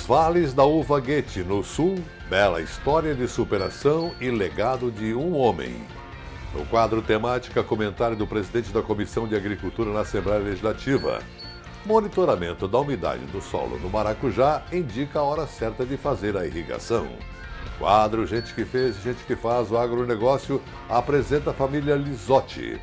Os Vales da Uva Goethe, no Sul, bela história de superação e legado de um homem. No quadro temática, comentário do presidente da Comissão de Agricultura na Assembleia Legislativa. Monitoramento da umidade do solo no maracujá indica a hora certa de fazer a irrigação. Quadro Gente que Fez, Gente que Faz, o agronegócio apresenta a família Lisotti.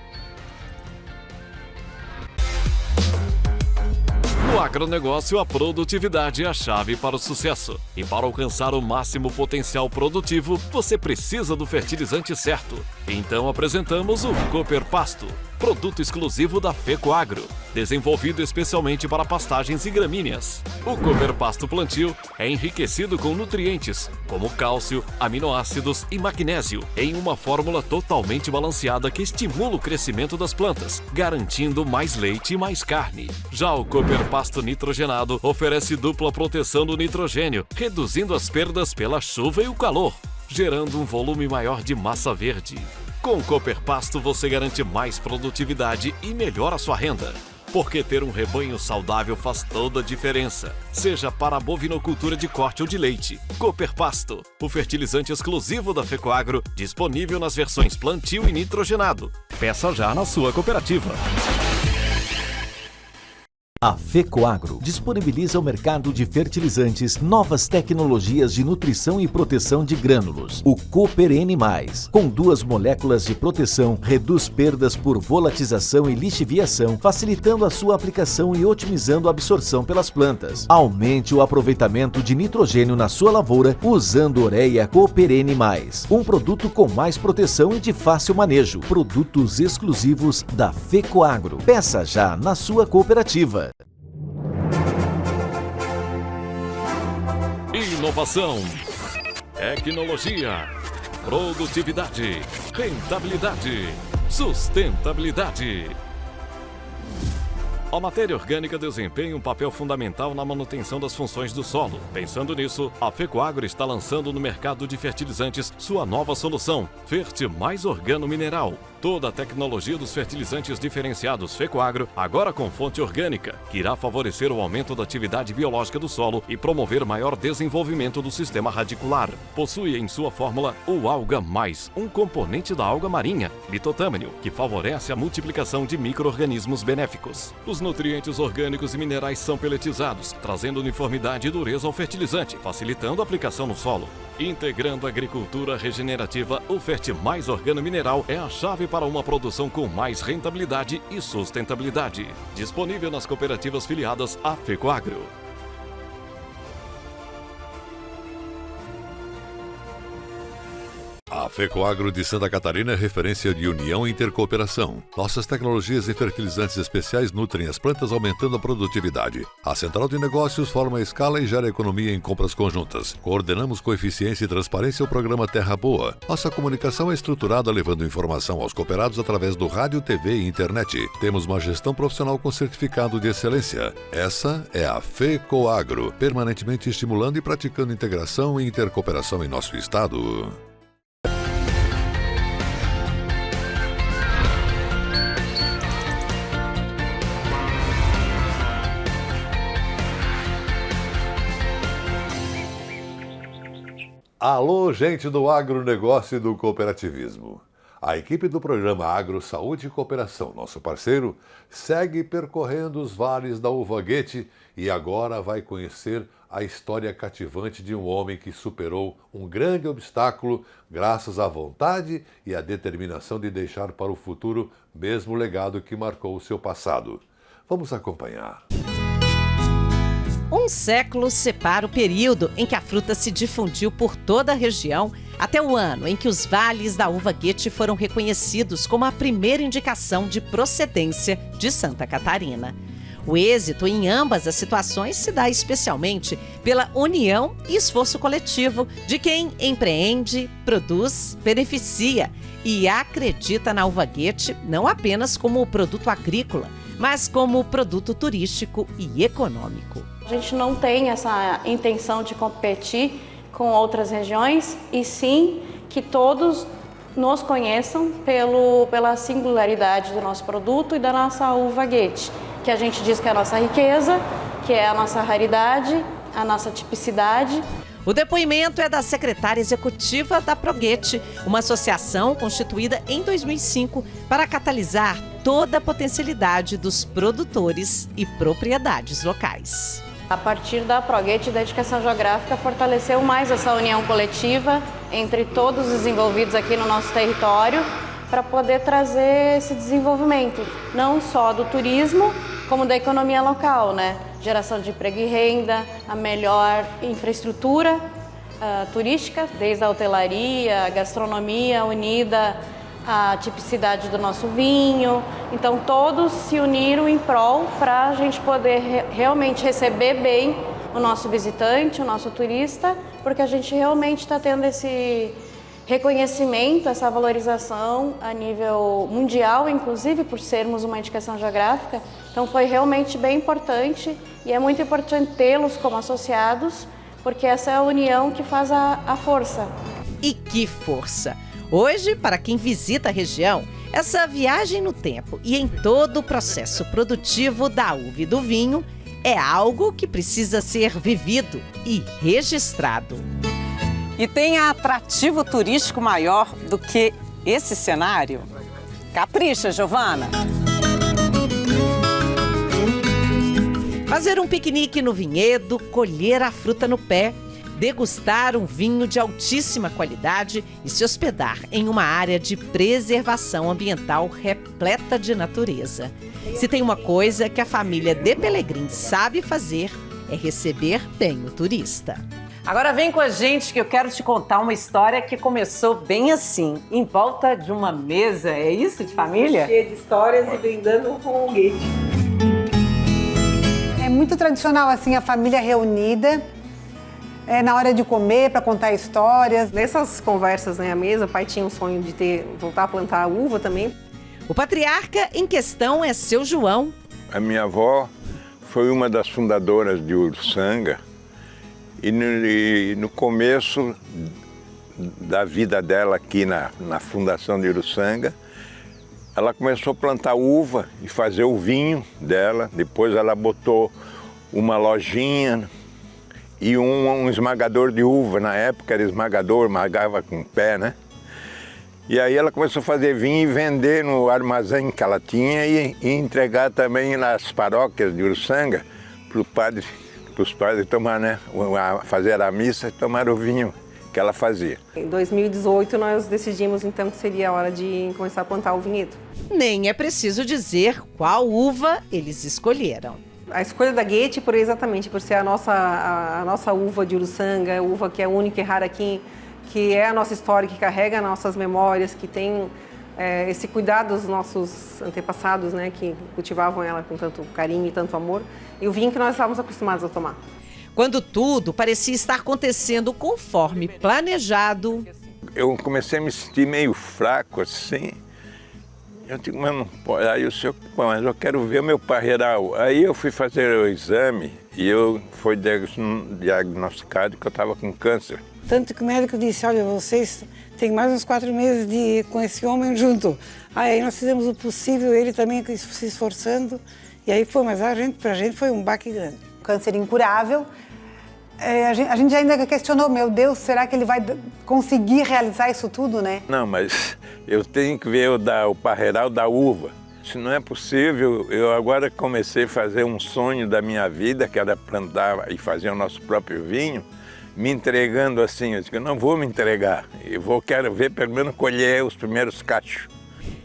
No agronegócio, a produtividade é a chave para o sucesso. E para alcançar o máximo potencial produtivo, você precisa do fertilizante certo. Então apresentamos o Cooper Pasto, produto exclusivo da FECOAGRO, desenvolvido especialmente para pastagens e gramíneas. O Cooper Pasto Plantio é enriquecido com nutrientes, como cálcio, aminoácidos e magnésio, em uma fórmula totalmente balanceada que estimula o crescimento das plantas, garantindo mais leite e mais carne. Já o Cooper Pasto Nitrogenado oferece dupla proteção do nitrogênio, reduzindo as perdas pela chuva e o calor, gerando um volume maior de massa verde. Com o Cooper Pasto você garante mais produtividade e melhora a sua renda. Porque ter um rebanho saudável faz toda a diferença, seja para a bovinocultura de corte ou de leite. Cooper Pasto, o fertilizante exclusivo da FECOAGRO, disponível nas versões plantio e nitrogenado. Peça já na sua cooperativa. A FECOAGRO disponibiliza ao mercado de fertilizantes novas tecnologias de nutrição e proteção de grânulos. O Cooper N+, com 2 moléculas de proteção, reduz perdas por volatização e lixiviação, facilitando a sua aplicação e otimizando a absorção pelas plantas. Aumente o aproveitamento de nitrogênio na sua lavoura usando Ureia Cooper N+, um produto com mais proteção e de fácil manejo. Produtos exclusivos da FECOAGRO. Peça já na sua cooperativa. Inovação, tecnologia, produtividade, rentabilidade, sustentabilidade. A matéria orgânica desempenha um papel fundamental na manutenção das funções do solo. Pensando nisso, a FECOAGRO está lançando no mercado de fertilizantes sua nova solução, Fert Mais Organo Mineral. Toda a tecnologia dos fertilizantes diferenciados FECOAGRO, agora com fonte orgânica, que irá favorecer o aumento da atividade biológica do solo e promover maior desenvolvimento do sistema radicular. Possui em sua fórmula o Alga Mais, um componente da alga marinha, litotâmino, que favorece a multiplicação de micro-organismos benéficos. Os nutrientes orgânicos e minerais são peletizados, trazendo uniformidade e dureza ao fertilizante, facilitando a aplicação no solo. Integrando a agricultura regenerativa, o Fert Mais Organo Mineral é a chave para uma produção com mais rentabilidade e sustentabilidade. Disponível nas cooperativas filiadas à FECOAGRO. A FECOAGRO de Santa Catarina é referência de união e intercooperação. Nossas tecnologias e fertilizantes especiais nutrem as plantas, aumentando a produtividade. A central de negócios forma a escala e gera economia em compras conjuntas. Coordenamos com eficiência e transparência o programa Terra Boa. Nossa comunicação é estruturada levando informação aos cooperados através do rádio, TV e internet. Temos uma gestão profissional com certificado de excelência. Essa é a FECOAGRO, permanentemente estimulando e praticando integração e intercooperação em nosso estado. Alô, gente do agronegócio e do cooperativismo. A equipe do programa Agro, Saúde e Cooperação, nosso parceiro, segue percorrendo os vales da uva Goethe e agora vai conhecer a história cativante de um homem que superou um grande obstáculo graças à vontade e à determinação de deixar para o futuro mesmo legado que marcou o seu passado. Vamos acompanhar. Um século separa o período em que a fruta se difundiu por toda a região até o ano em que os vales da uva Goethe foram reconhecidos como a primeira indicação de procedência de Santa Catarina. O êxito em ambas as situações se dá especialmente pela união e esforço coletivo de quem empreende, produz, beneficia e acredita na uva Goethe não apenas como produto agrícola, mas como produto turístico e econômico. A gente não tem essa intenção de competir com outras regiões, e sim que todos nos conheçam pela singularidade do nosso produto e da nossa uva Goethe, que a gente diz que é a nossa riqueza, que é a nossa raridade a nossa tipicidade. O depoimento é da secretária executiva da Proguete, uma associação constituída em 2005 para catalisar toda a potencialidade dos produtores e propriedades locais. A partir da Proguete e da Educação Geográfica, fortaleceu mais essa união coletiva entre todos os envolvidos aqui no nosso território para poder trazer esse desenvolvimento, não só do turismo, como da economia local, né? Geração de emprego e renda, a melhor infraestrutura turística, desde a hotelaria, a gastronomia unida à tipicidade do nosso vinho. Então todos se uniram em prol para a gente poder realmente receber bem o nosso visitante, o nosso turista, porque a gente realmente está tendo esse reconhecimento, essa valorização a nível mundial, inclusive por sermos uma indicação geográfica. Então foi realmente bem importante e é muito importante tê-los como associados, porque essa é a união que faz a força. E que força! Hoje, para quem visita a região, essa viagem no tempo e em todo o processo produtivo da uva e do vinho é algo que precisa ser vivido e registrado. E tem atrativo turístico maior do que esse cenário? Capricha, Giovana! Fazer um piquenique no vinhedo, colher a fruta no pé, degustar um vinho de altíssima qualidade e se hospedar em uma área de preservação ambiental repleta de natureza. Se tem uma coisa que a família de Pelegrim sabe fazer, é receber bem o turista. Agora vem com a gente que eu quero te contar uma história que começou bem assim, em volta de uma mesa, é isso, de família? Cheia de histórias e brindando com um guete. É muito tradicional assim a família reunida, na hora de comer, para contar histórias. Nessas conversas à mesa, o pai tinha um sonho de voltar a plantar uva também. O patriarca em questão é seu João. A minha avó foi uma das fundadoras de Uruçanga e no começo da vida dela aqui na fundação de Uruçanga, ela começou a plantar uva e fazer o vinho dela. Depois ela botou uma lojinha e um esmagador de uva. Na época era esmagador, esmagava com o pé, né? E aí ela começou a fazer vinho e vender no armazém que ela tinha e entregar também nas paróquias de Uruçanga para os padres tomar, né? Fazer a missa e tomar o vinho que ela fazia. Em 2018 nós decidimos então que seria a hora de começar a plantar o vinhedo. Nem é preciso dizer qual uva eles escolheram. A escolha da Guete exatamente por ser a nossa uva de Uruçanga, a uva que é única e rara aqui, que é a nossa história, que carrega nossas memórias, que tem esse cuidado dos nossos antepassados, né, que cultivavam ela com tanto carinho e tanto amor, e o vinho que nós estávamos acostumados a tomar. Quando tudo parecia estar acontecendo conforme planejado, eu comecei a me sentir meio fraco assim. Eu digo, mas não pode. Aí o senhor, mas eu quero ver o meu parreiral. Aí eu fui fazer o exame e eu fui diagnosticado que eu estava com câncer. Tanto que o médico disse, olha, vocês têm mais uns 4 meses com esse homem junto. Aí nós fizemos o possível, ele também se esforçando. E aí foi, mas pra gente foi um baque grande. Câncer incurável. A gente ainda questionou, meu Deus, será que ele vai conseguir realizar isso tudo, né? Não, mas eu tenho que ver o parreiral da uva. Se não é possível, eu agora comecei a fazer um sonho da minha vida, que era plantar e fazer o nosso próprio vinho, me entregando assim. Eu disse, eu não vou me entregar, quero ver pelo menos colher os primeiros cachos.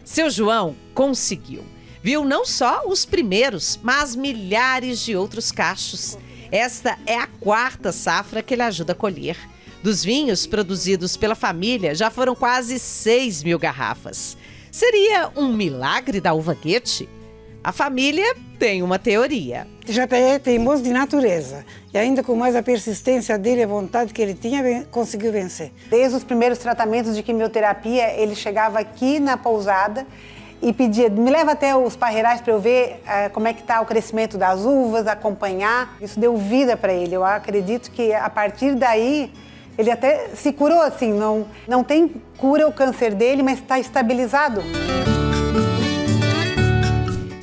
Seu João conseguiu. Viu não só os primeiros, mas milhares de outros cachos. Esta é a 4ª safra que ele ajuda a colher. Dos vinhos produzidos pela família, já foram quase 6.000 garrafas. Seria um milagre da uva Guete? A família tem uma teoria. Já é teimoso de natureza. E ainda com mais a persistência dele, a vontade que ele tinha, conseguiu vencer. Desde os primeiros tratamentos de quimioterapia, ele chegava aqui na pousada e pedia, me leva até os parreirais para eu ver como é que está o crescimento das uvas, acompanhar. Isso deu vida para ele. Eu acredito que a partir daí ele até se curou assim. Não tem cura o câncer dele, mas está estabilizado.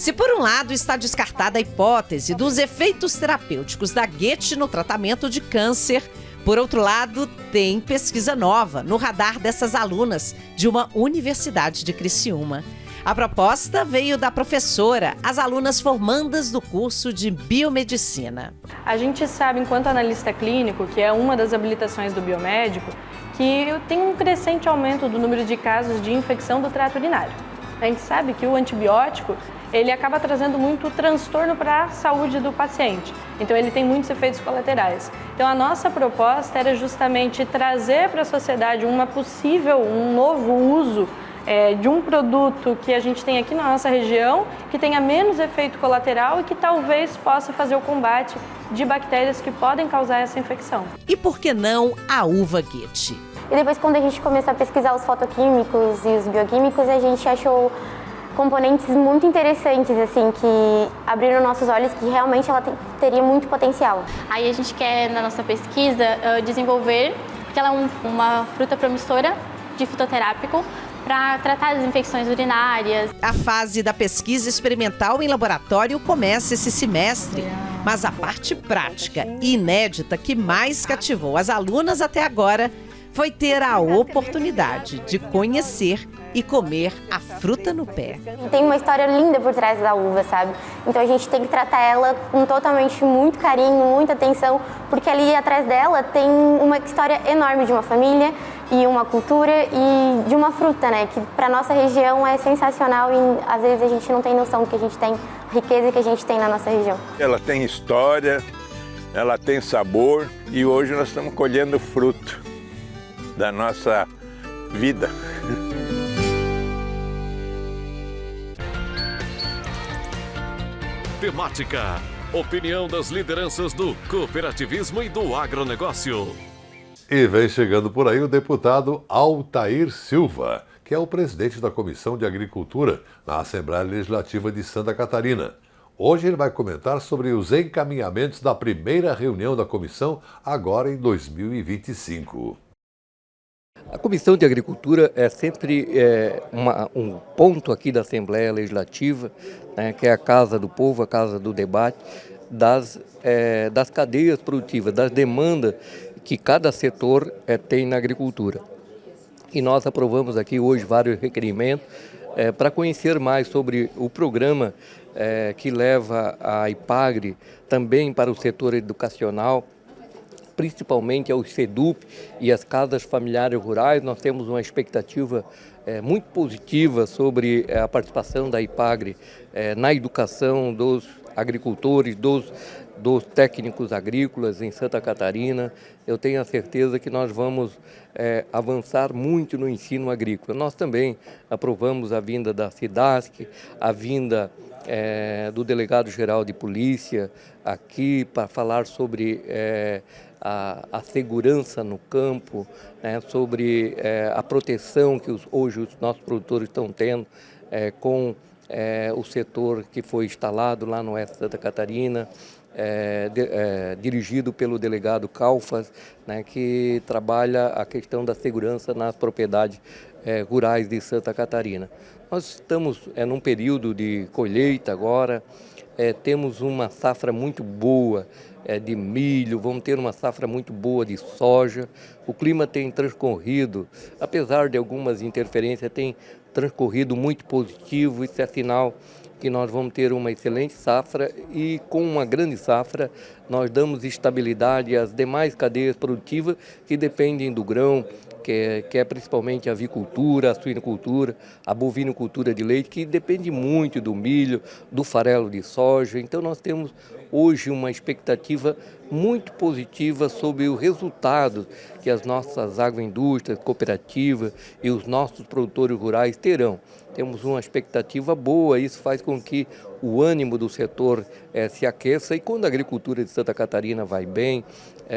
Se por um lado está descartada a hipótese dos efeitos terapêuticos da guete no tratamento de câncer, por outro lado, tem pesquisa nova no radar dessas alunas de uma universidade de Criciúma. A proposta veio da professora, as alunas formandas do curso de biomedicina. A gente sabe, enquanto analista clínico, que é uma das habilitações do biomédico, que tem um crescente aumento do número de casos de infecção do trato urinário. A gente sabe que o antibiótico, ele acaba trazendo muito transtorno para a saúde do paciente. Então, ele tem muitos efeitos colaterais. Então, a nossa proposta era justamente trazer para a sociedade um novo uso de um produto que a gente tem aqui na nossa região, que tenha menos efeito colateral e que talvez possa fazer o combate de bactérias que podem causar essa infecção. E por que não a uva guete? E depois, quando a gente começou a pesquisar os fotoquímicos e os bioquímicos, a gente achou componentes muito interessantes, assim, que abriram nossos olhos, que realmente ela teria muito potencial. Aí a gente quer, na nossa pesquisa, desenvolver, porque ela é uma fruta promissora de fitoterápico, para tratar as infecções urinárias. A fase da pesquisa experimental em laboratório começa esse semestre, mas a parte prática e inédita que mais cativou as alunas até agora foi ter a oportunidade de conhecer e comer a fruta no pé. Tem uma história linda por trás da uva, sabe? Então a gente tem que tratar ela com totalmente muito carinho, muita atenção, porque ali atrás dela tem uma história enorme de uma família e uma cultura e de uma fruta, né? Que para nossa região é sensacional e às vezes a gente não tem noção do que a gente tem, a riqueza que a gente tem na nossa região. Ela tem história, ela tem sabor e hoje nós estamos colhendo fruto da nossa vida. Temática. Opinião das lideranças do cooperativismo e do agronegócio. E vem chegando por aí o deputado Altair Silva, que é o presidente da Comissão de Agricultura na Assembleia Legislativa de Santa Catarina. Hoje ele vai comentar sobre os encaminhamentos da primeira reunião da comissão, agora em 2025. A Comissão de Agricultura é sempre um ponto aqui da Assembleia Legislativa, né, que é a casa do povo, a casa do debate, das cadeias produtivas, das demandas que cada setor tem na agricultura. E nós aprovamos aqui hoje vários requerimentos para conhecer mais sobre o programa que leva a IPAGRE também para o setor educacional, principalmente aos SEDUP e as casas familiares rurais. Nós temos uma expectativa muito positiva sobre a participação da IPAGRE na educação dos agricultores, dos técnicos agrícolas em Santa Catarina. Eu tenho a certeza que nós vamos avançar muito no ensino agrícola. Nós também aprovamos a vinda da SIDASC, a vinda do delegado-geral de polícia aqui para falar sobre a segurança no campo, né, sobre a proteção que hoje os nossos produtores estão tendo com o setor que foi instalado lá no oeste de Santa Catarina, dirigido pelo delegado Calfas, né, que trabalha a questão da segurança nas propriedades rurais de Santa Catarina. Nós estamos num período de colheita agora, temos uma safra muito boa de milho, vamos ter uma safra muito boa de soja. O clima tem transcorrido, apesar de algumas interferências, tem transcorrido muito positivo. Isso é sinal que nós vamos ter uma excelente safra e com uma grande safra nós damos estabilidade às demais cadeias produtivas que dependem do grão, que é principalmente a avicultura, a suinocultura, a bovinocultura de leite, que depende muito do milho, do farelo de soja. Então nós temos hoje uma expectativa muito positiva sobre o resultado que as nossas agroindústrias, cooperativas e os nossos produtores rurais terão. Temos uma expectativa boa, isso faz com que o ânimo do setor se aqueça, e quando a agricultura de Santa Catarina vai bem,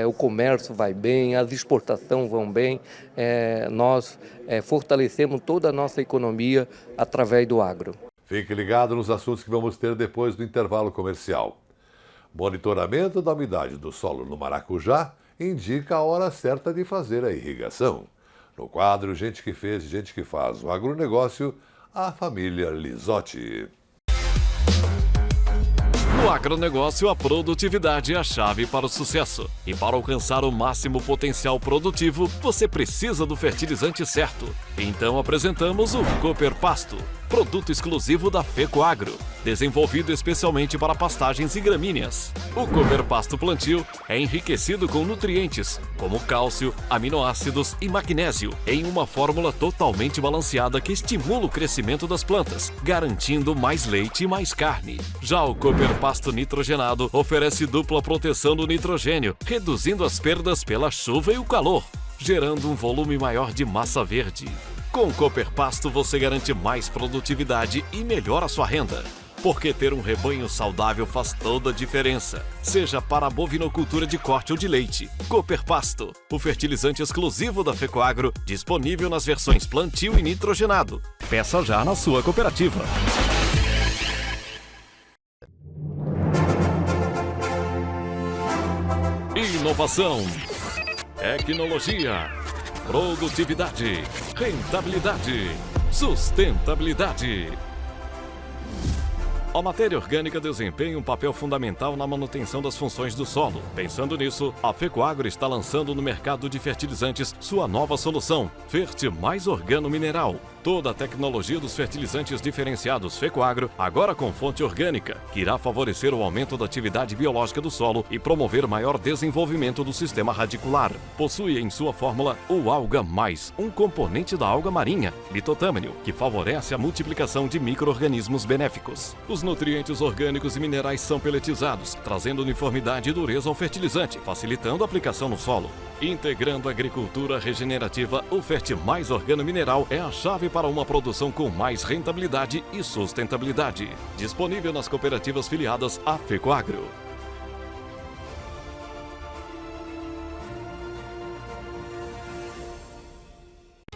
o comércio vai bem, as exportações vão bem, nós fortalecemos toda a nossa economia através do agro. Fique ligado nos assuntos que vamos ter depois do intervalo comercial. Monitoramento da umidade do solo no Maracujá indica a hora certa de fazer a irrigação. No quadro Gente que Fez, Gente que Faz o Agronegócio, a família Lisotti. No agronegócio, a produtividade é a chave para o sucesso. E para alcançar o máximo potencial produtivo, você precisa do fertilizante certo. Então apresentamos o Cooper Pasto, produto exclusivo da FECOAGRO, desenvolvido especialmente para pastagens e gramíneas. O Cooper Pasto plantio é enriquecido com nutrientes como cálcio, aminoácidos e magnésio em uma fórmula totalmente balanceada que estimula o crescimento das plantas, garantindo mais leite e mais carne. Já o Cooper Pasto nitrogenado oferece dupla proteção do nitrogênio, reduzindo as perdas pela chuva e o calor, gerando um volume maior de massa verde. Com o Cooper Pasto você garante mais produtividade e melhora a sua renda. Porque ter um rebanho saudável faz toda a diferença, seja para a bovinocultura de corte ou de leite. Cooper Pasto, o fertilizante exclusivo da FECOAGRO, disponível nas versões plantio e nitrogenado. Peça já na sua cooperativa. Inovação, tecnologia, produtividade, rentabilidade, sustentabilidade. A matéria orgânica desempenha um papel fundamental na manutenção das funções do solo. Pensando nisso, a FECOAGRO está lançando no mercado de fertilizantes sua nova solução, Fert Mais Organo Mineral. Toda a tecnologia dos fertilizantes diferenciados FECOAGRO, agora com fonte orgânica, que irá favorecer o aumento da atividade biológica do solo e promover maior desenvolvimento do sistema radicular. Possui em sua fórmula o Alga Mais, um componente da alga marinha, litotâmino, que favorece a multiplicação de micro-organismos benéficos. Os nutrientes orgânicos e minerais são peletizados, trazendo uniformidade e dureza ao fertilizante, facilitando a aplicação no solo. Integrando a agricultura regenerativa, o Fert Mais Organo Mineral é a chave para uma produção com mais rentabilidade e sustentabilidade. Disponível nas cooperativas filiadas à FECOAGRO.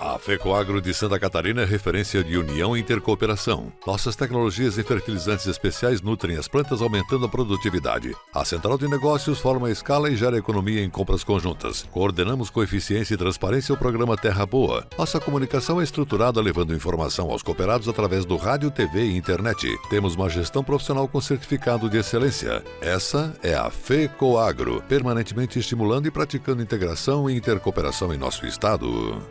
A FECOAGRO de Santa Catarina é referência de união e intercooperação. Nossas tecnologias e fertilizantes especiais nutrem as plantas, aumentando a produtividade. A central de negócios forma a escala e gera economia em compras conjuntas. Coordenamos com eficiência e transparência o programa Terra Boa. Nossa comunicação é estruturada levando informação aos cooperados através do rádio, TV e internet. Temos uma gestão profissional com certificado de excelência. Essa é a FECOAGRO, permanentemente estimulando e praticando integração e intercooperação em nosso estado.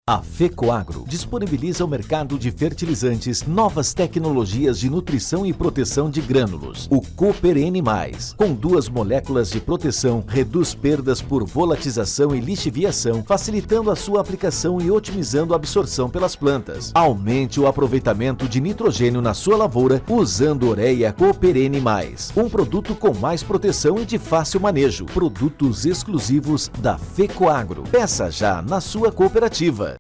A FECOAGRO disponibiliza ao mercado de fertilizantes novas tecnologias de nutrição e proteção de grânulos. O Cooper N+, com 2 moléculas de proteção, reduz perdas por volatização e lixiviação, facilitando a sua aplicação e otimizando a absorção pelas plantas. Aumente o aproveitamento de nitrogênio na sua lavoura usando Ureia Cooper N+, um produto com mais proteção e de fácil manejo. Produtos exclusivos da FECOAGRO. Peça já na sua cooperativa.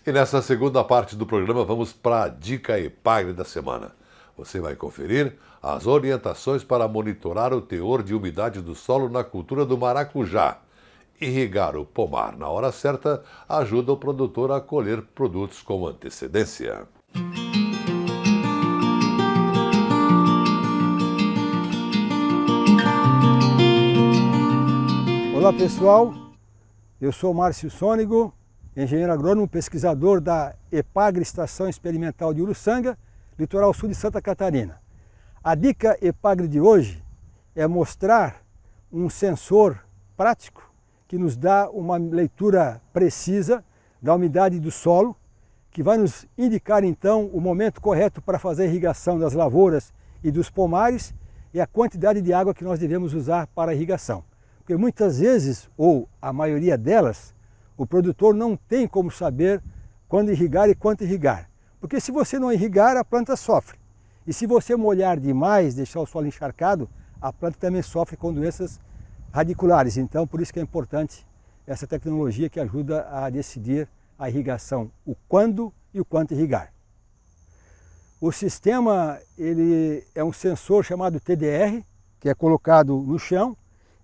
E nessa segunda parte do programa vamos para a Dica Epagre da semana. Você vai conferir as orientações para monitorar o teor de umidade do solo na cultura do maracujá. Irrigar o pomar na hora certa ajuda o produtor a colher produtos com antecedência. Olá pessoal, eu sou Márcio Sônego, engenheiro agrônomo, pesquisador da Epagre Estação Experimental de Uruçanga, litoral sul de Santa Catarina. A dica Epagre de hoje é mostrar um sensor prático que nos dá uma leitura precisa da umidade do solo, que vai nos indicar então o momento correto para fazer a irrigação das lavouras e dos pomares e a quantidade de água que nós devemos usar para a irrigação. Porque muitas vezes, ou a maioria delas, o produtor não tem como saber quando irrigar e quanto irrigar. Porque se você não irrigar, a planta sofre. E se você molhar demais, deixar o solo encharcado, a planta também sofre com doenças radiculares. Então, por isso que é importante essa tecnologia que ajuda a decidir a irrigação, o quando e o quanto irrigar. O sistema ele é um sensor chamado TDR, que é colocado no chão.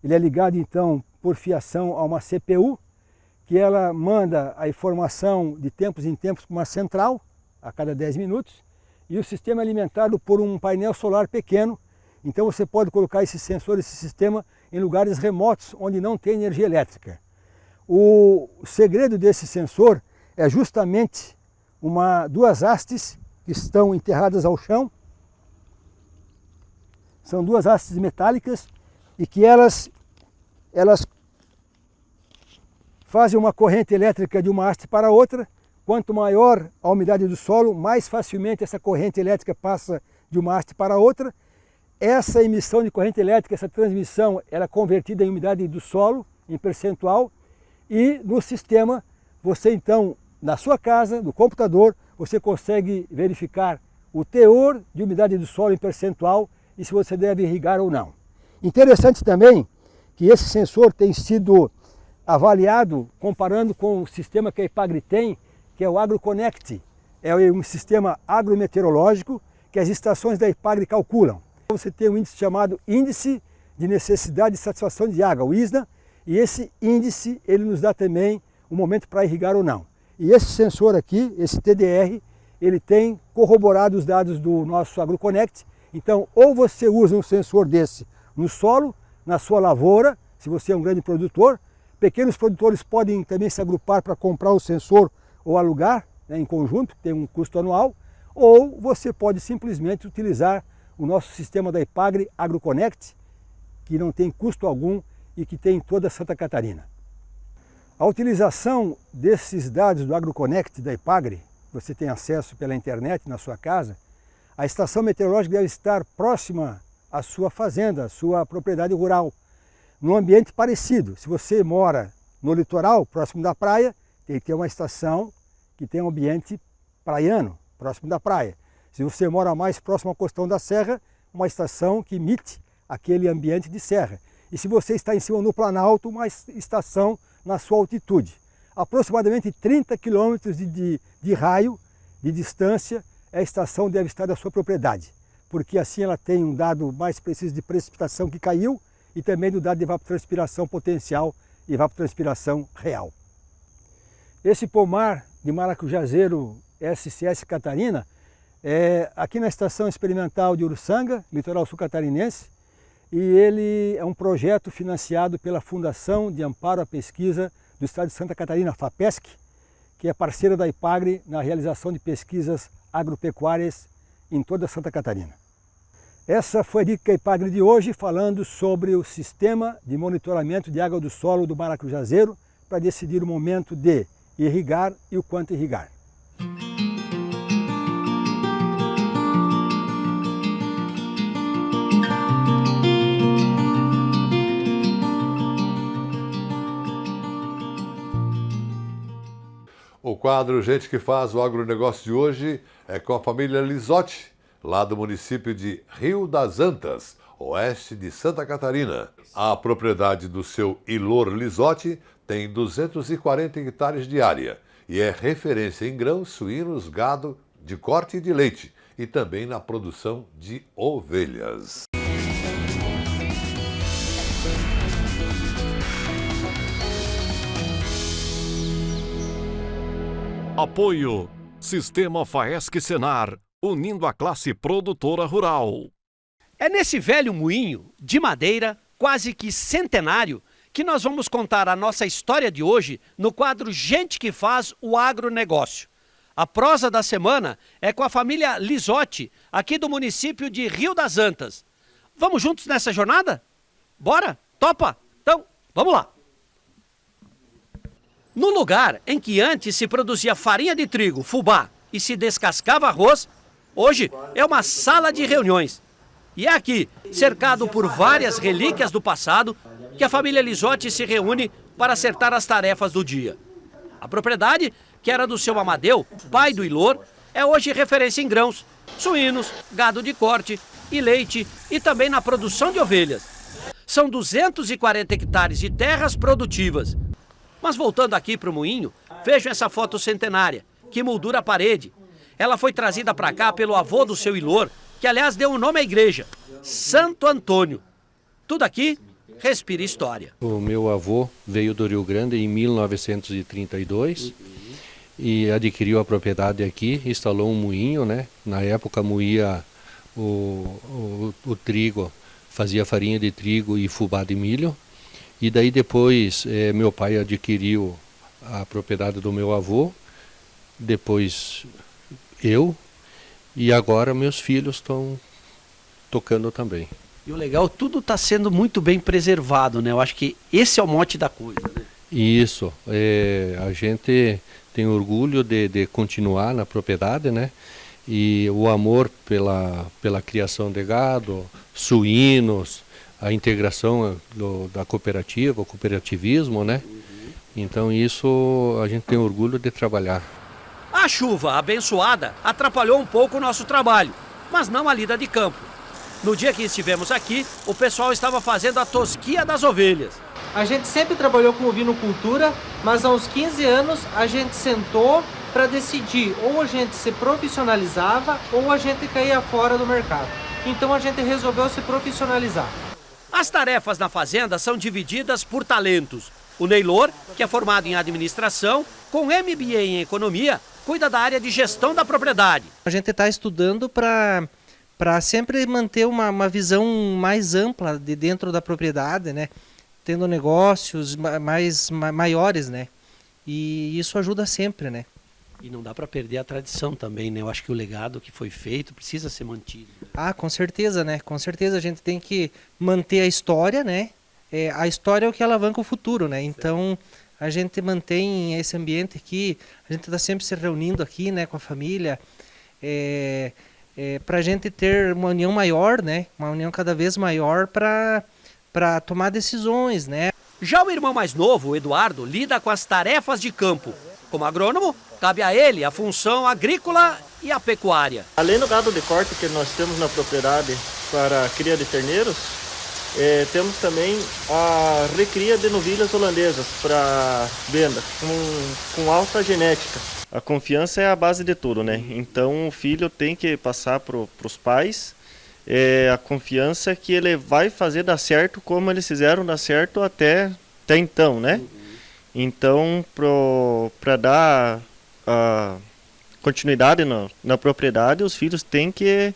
Ele é ligado, então, por fiação a uma CPU, que ela manda a informação de tempos em tempos para uma central, a cada 10 minutos, e o sistema é alimentado por um painel solar pequeno. Então você pode colocar esse sensor, esse sistema, em lugares remotos onde não tem energia elétrica. O segredo desse sensor é justamente duas hastes que estão enterradas ao chão. São duas hastes metálicas e que elas fazem uma corrente elétrica de uma haste para outra. Quanto maior a umidade do solo, mais facilmente essa corrente elétrica passa de uma haste para outra. Essa emissão de corrente elétrica, essa transmissão, ela é convertida em umidade do solo, em percentual, e no sistema, você então, na sua casa, no computador, você consegue verificar o teor de umidade do solo em percentual e se você deve irrigar ou não. Interessante também que esse sensor tem sido avaliado comparando com o sistema que a Epagri tem, que é o AgroConnect. É um sistema agrometeorológico que as estações da Epagri calculam. Você tem um índice chamado Índice de Necessidade de Satisfação de Água, o ISNA, e esse índice ele nos dá também o momento para irrigar ou não. E esse sensor aqui, esse TDR, ele tem corroborado os dados do nosso AgroConnect. Então, ou você usa um sensor desse no solo, na sua lavoura, se você é um grande produtor. Pequenos produtores podem também se agrupar para comprar o sensor ou alugar, né, em conjunto, que tem um custo anual. Ou você pode simplesmente utilizar o nosso sistema da Epagri AgroConnect, que não tem custo algum e que tem em toda Santa Catarina. A utilização desses dados do AgroConnect da Epagri, você tem acesso pela internet na sua casa, a estação meteorológica deve estar próxima à sua fazenda, à sua propriedade rural, num ambiente parecido. Se você mora no litoral, próximo da praia, tem que ter uma estação que tem um ambiente praiano, próximo da praia. Se você mora mais próximo à costão da serra, uma estação que imite aquele ambiente de serra. E se você está em cima no Planalto, uma estação na sua altitude. Aproximadamente 30 quilômetros de raio, de distância, a estação deve estar da sua propriedade, porque assim ela tem um dado mais preciso de precipitação que caiu e também do dado de evapotranspiração potencial e evapotranspiração real. Esse pomar de maracujazeiro SCS Catarina é aqui na Estação Experimental de Uruçanga, litoral sul catarinense, e ele é um projeto financiado pela Fundação de Amparo à Pesquisa do Estado de Santa Catarina, FAPESC, que é parceira da Epagri na realização de pesquisas agropecuárias em toda Santa Catarina. Essa foi a Dica Epagri de hoje, falando sobre o sistema de monitoramento de água do solo do maracujazeiro para decidir o momento de irrigar e o quanto irrigar. O quadro Gente que Faz o Agronegócio de hoje é com a família Lisotti, lá do município de Rio das Antas, oeste de Santa Catarina. A propriedade do seu Ilor Lisotti tem 240 hectares de área e é referência em grãos, suínos, gado de corte e de leite e também na produção de ovelhas. Apoio Sistema Faesc Senar, unindo a classe produtora rural. É nesse velho moinho de madeira, quase que centenário, que nós vamos contar a nossa história de hoje no quadro Gente que Faz o Agronegócio. A prosa da semana é com a família Lisotti, aqui do município de Rio das Antas. Vamos juntos nessa jornada? Bora? Topa? Então, vamos lá! No lugar em que antes se produzia farinha de trigo, fubá e se descascava arroz, hoje é uma sala de reuniões. E é aqui, cercado por várias relíquias do passado, que a família Lisotti se reúne para acertar as tarefas do dia. A propriedade, que era do seu Amadeu, pai do Ilor, é hoje referência em grãos, suínos, gado de corte e leite e também na produção de ovelhas. São 240 hectares de terras produtivas. Mas voltando aqui para o moinho, vejam essa foto centenária, que moldura a parede. Ela foi trazida para cá pelo avô do seu Ilor, que aliás deu o nome à igreja, Santo Antônio. Tudo aqui respira história. O meu avô veio do Rio Grande em 1932 e adquiriu a propriedade aqui, instalou um moinho, né? Na época moía o trigo fazia farinha de trigo e fubá de milho. E daí depois meu pai adquiriu a propriedade do meu avô, depois eu, e agora meus filhos estão tocando também. E o legal, tudo está sendo muito bem preservado, né? Eu acho que esse é o mote da coisa, né? Isso, a gente tem orgulho de continuar na propriedade, né? E o amor pela criação de gado, suínos, a integração da cooperativa, o cooperativismo, né? Então isso a gente tem orgulho de trabalhar. A chuva abençoada atrapalhou um pouco o nosso trabalho, mas não a lida de campo. No dia que estivemos aqui, o pessoal estava fazendo a tosquia das ovelhas. A gente sempre trabalhou com ovinocultura, mas há uns 15 anos a gente sentou para decidir ou a gente se profissionalizava ou a gente caía fora do mercado. Então a gente resolveu se profissionalizar. As tarefas na fazenda são divididas por talentos. O Neylor, que é formado em administração, com MBA em economia, cuida da área de gestão da propriedade. A gente está estudando para sempre manter uma visão mais ampla de dentro da propriedade, né? Tendo negócios maiores, né? E isso ajuda sempre, né? E não dá para perder a tradição também, né? Eu acho que o legado que foi feito precisa ser mantido. Ah, com certeza, né? Com certeza a gente tem que manter a história, né? A história é o que alavanca o futuro, né? Então a gente mantém esse ambiente aqui, a gente está sempre se reunindo aqui, né? Com a família, para a gente ter uma união maior, né? Uma união cada vez maior para tomar decisões, né? Já o irmão mais novo, o Eduardo, lida com as tarefas de campo. Como agrônomo, cabe a ele a função agrícola e a pecuária. Além do gado de corte que nós temos na propriedade para a cria de terneiros, temos também a recria de novilhas holandesas para venda, com alta genética. A confiança é a base de tudo, né? Então o filho tem que passar para os pais a confiança que ele vai fazer dar certo como eles fizeram dar certo até então, né? Então, para dar continuidade na propriedade, os filhos têm que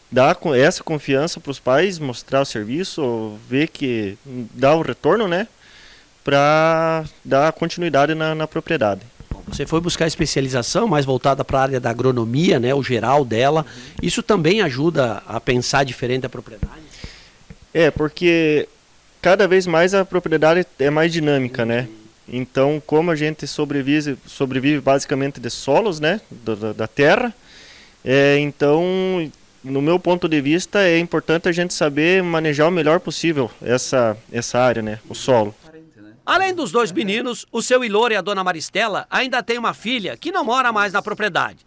dar essa confiança para os pais, mostrar o serviço, ver que dá o retorno, né? Para dar continuidade na propriedade. Você foi buscar especialização mais voltada para a área da agronomia, né? O geral dela. Isso também ajuda a pensar diferente a propriedade? Porque cada vez mais a propriedade é mais dinâmica, né? Então, como a gente sobrevive basicamente de solos, né? Da terra, então, no meu ponto de vista, é importante a gente saber manejar o melhor possível essa área, né? O solo. Além dos dois meninos, o seu Ilor e a dona Maristela ainda tem uma filha que não mora mais na propriedade.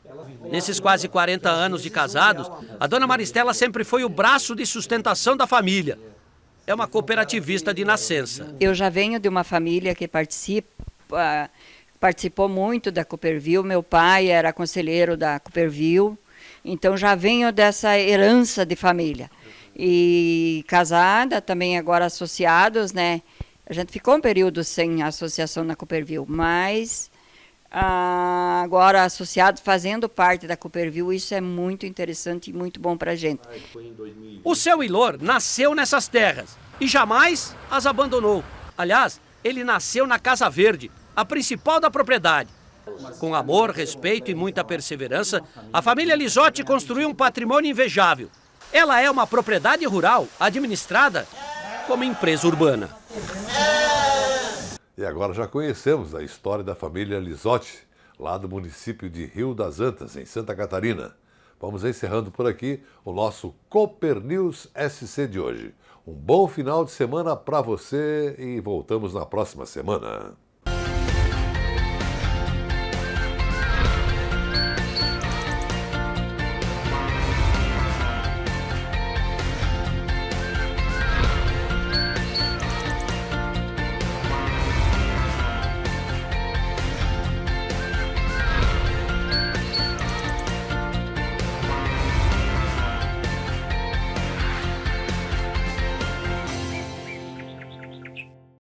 Nesses quase 40 anos de casados, a dona Maristela sempre foi o braço de sustentação da família. É uma cooperativista de nascença. Eu já venho de uma família que participou muito da Cooperville. Meu pai era conselheiro da Cooperville, então já venho dessa herança de família. E casada, também agora associados, né? A gente ficou um período sem associação na Cooperville, mas agora associados, fazendo parte da Cooperville, isso é muito interessante e muito bom para a gente. O seu Ilor nasceu nessas terras e jamais as abandonou. Aliás, ele nasceu na Casa Verde, a principal da propriedade. Com amor, respeito e muita perseverança, a família Lisotti construiu um patrimônio invejável. Ela é uma propriedade rural administrada como empresa urbana. E agora já conhecemos a história da família Lisotti, lá do município de Rio das Antas, em Santa Catarina. Vamos encerrando por aqui o nosso Cooper News SC de hoje. Um bom final de semana para você e voltamos na próxima semana.